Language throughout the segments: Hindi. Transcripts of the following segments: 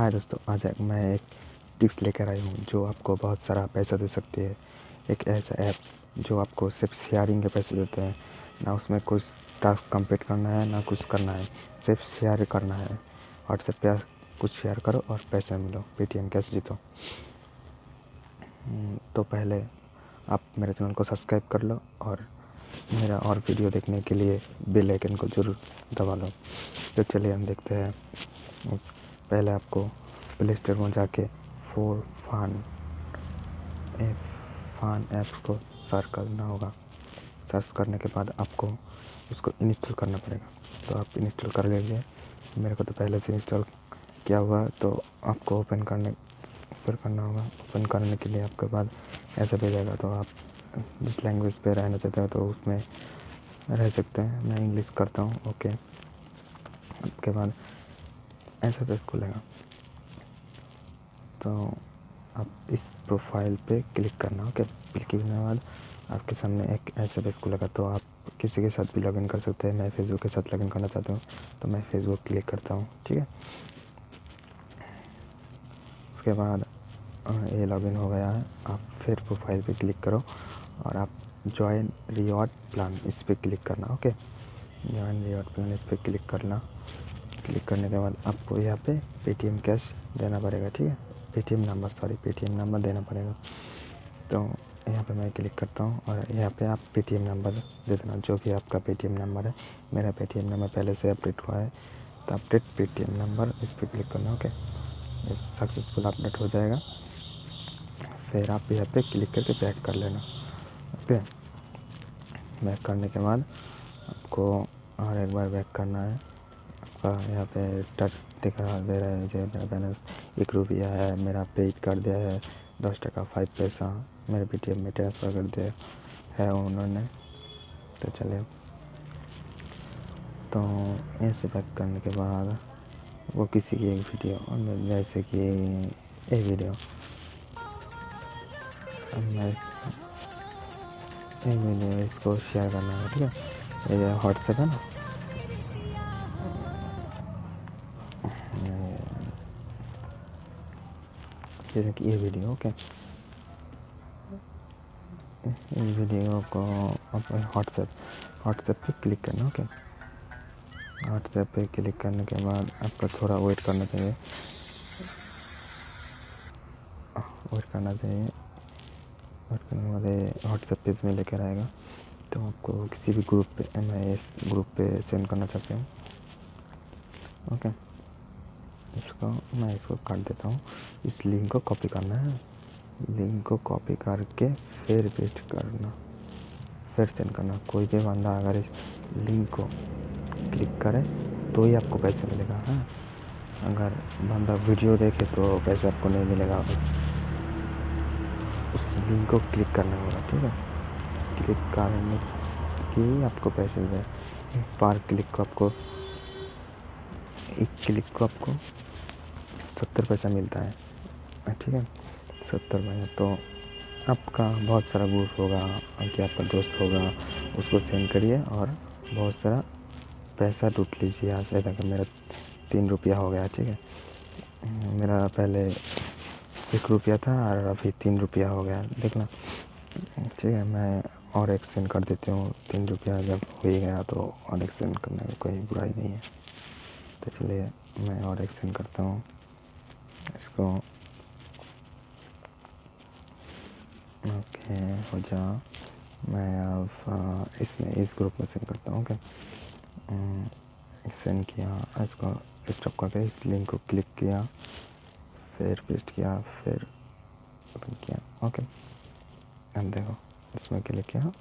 हाय दोस्तों, आज मैं एक टिप्स लेकर आई हूँ जो आपको बहुत सारा पैसा दे सकती है। एक ऐसा ऐप जो आपको सिर्फ शेयरिंग के पैसे देते हैं, ना उसमें कुछ टास्क कंप्लीट करना है ना कुछ करना है, सिर्फ शेयर करना है। व्हाट्सएप पे कुछ शेयर करो और पैसे मिलो, पेटीएम कैश जीतो। तो पहले आप मेरे चैनल को सब्सक्राइब कर लो और मेरा और वीडियो देखने के लिए बेल आइकन को ज़रूर दबा लो। तो चलिए हम देखते हैं। पहले आपको प्ले स्टोर में जाके फोर फान ऐप को सर्च करना होगा। सर्च करने के बाद आपको उसको इंस्टॉल करना पड़ेगा। तो आप इंस्टॉल कर लीजिए। मेरे को तो पहले से इंस्टॉल किया हुआ है, तो आपको ओपन करना होगा। ओपन करने के लिए आपके बाद ऐसा भेजेगा, तो आप जिस लैंग्वेज पे रहना चाहते हो तो उसमें रह सकते हैं। मैं इंग्लिश करता हूँ, ओके। उसके बाद ऐसा पेज खुलेगा, तो आप इस प्रोफाइल पे क्लिक करना, ओके। क्लिक करने के बाद आपके सामने एक ऐसा पेज खुलेगा, तो आप किसी के साथ भी लॉगिन कर सकते हैं। मैं फेसबुक के साथ लॉगिन करना चाहता हूँ, तो मैं फेसबुक क्लिक करता हूँ, ठीक है। उसके बाद ये लॉगिन हो गया है। आप फिर प्रोफाइल पे क्लिक करो और आप जॉइन रिवॉर्ड प्लान इस पर क्लिक करना, ओके। जॉइन रिवॉर्ड प्लान इस पर क्लिक करना। क्लिक करने के बाद आपको यहाँ पे पेटीएम कैश देना पड़ेगा, ठीक है। पेटीएम नंबर देना पड़ेगा। तो यहाँ पे मैं क्लिक करता हूँ और यहाँ पे आप पेटीएम नंबर दे देना, जो भी आपका पेटीएम नंबर है। मेरा पेटीएम नंबर पहले से अपडेट हुआ है, तो अपडेट पेटीएम नंबर इस पर क्लिक करना, ओके। सक्सेसफुल अपडेट हो जाएगा। फिर आप यहाँ पे क्लिक करके बैक कर लेना, ओके। बैक करने के बाद आपको और एक बार बैक करना है। आपका यहाँ पे टच दिखा दे रहा है, जो मेरा बैलेंस 1 रुपया है। मेरा पेड कर दिया है 10 टका 5 पैसा, मेरे पेटीएम में ट्रांसफ़र कर दिया है उन्होंने। तो चलिए, तो ऐसे बैक करने के बाद वो किसी की एक वीडियो, जैसे कि ये वीडियो इसको शेयर करना है, ठीक है। ये व्हाट्सएप है ना, जैसे कि ये वीडियो, ओके। इस वीडियो को आप व्हाट्सएप पे क्लिक करना, ओके। व्हाट्सएप पे क्लिक करने के बाद आपका थोड़ा वेट करना चाहिए। वेट करने वाले व्हाट्सएप पेज में लेकर आएगा। तो आपको किसी भी ग्रुप पे, मैं इस ग्रुप पे सेंड करना चाहता हूँ, ओके। मैं इसको काट देता हूँ। इस लिंक को कॉपी करना है। लिंक को कॉपी करके फिर पेस्ट करना, फिर सेंड करना। कोई भी बंदा अगर इस लिंक को क्लिक करे तो ही आपको पैसे मिलेगा, हाँ। अगर बंदा वीडियो देखे तो पैसे आपको नहीं मिलेगा। उस लिंक को क्लिक करना होगा, ठीक है। क्लिक करने की आपको पैसे मिले। एक क्लिक को आपको 70 पैसा मिलता है, ठीक है। 70 पैसा। तो आपका बहुत सारा ग्रुप होगा कि आपका दोस्त होगा, उसको सेंड करिए और बहुत सारा पैसा लूट लीजिए यहाँ से। तक मेरा 3 रुपया हो गया, ठीक है। मेरा पहले 1 रुपया था और अभी 3 रुपया हो गया, देखना, ठीक है। मैं और एक सेंड कर देती हूँ। 3 रुपया जब हो ही गया तो और एक सेंड करने में कोई बुराई नहीं है। तो चलिए, मैं और एक सेंड करता हूँ इसको, ओके। हो जा, मैं अब इसमें इस ग्रुप में सेंड करता हूँ, ओके। सेंड किया, इसको स्टॉप करके इस लिंक को क्लिक किया, फिर पेस्ट किया, फिर ओपन किया, ओके। अब देखो, इसमें क्लिक किया,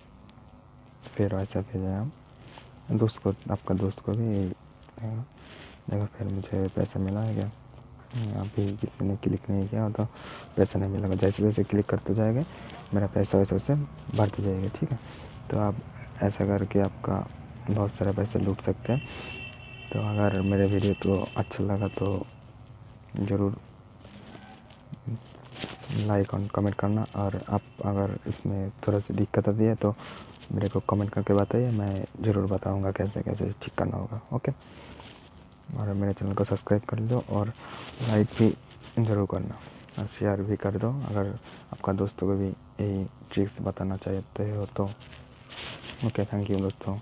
फिर वैसा भेजा हम दोस्त को, आपका दोस्त को भी देखो। फिर मुझे पैसा मिला है क्या? अभी किसी ने क्लिक नहीं किया तो पैसा नहीं मिलेगा। जैसे जैसे क्लिक करते जाएगा मेरा पैसा वैसे वैसे बढ़ते जाएगा, ठीक है। तो आप ऐसा करके आपका बहुत सारा पैसा लूट सकते हैं। तो अगर मेरे वीडियो तो अच्छा लगा तो ज़रूर लाइक और कमेंट करना। और आप अगर इसमें थोड़ा सी दिक्कत आती है तो मेरे को कमेंट करके बताइए, मैं ज़रूर बताऊंगा कैसे कैसे ठीक करना होगा, ओके। और मेरे चैनल को सब्सक्राइब कर दो और लाइक भी ज़रूर करना और शेयर भी कर दो अगर आपका दोस्तों को भी यही ट्रिक्स बताना चाहते हो तो। ओके, थैंक यू दोस्तों।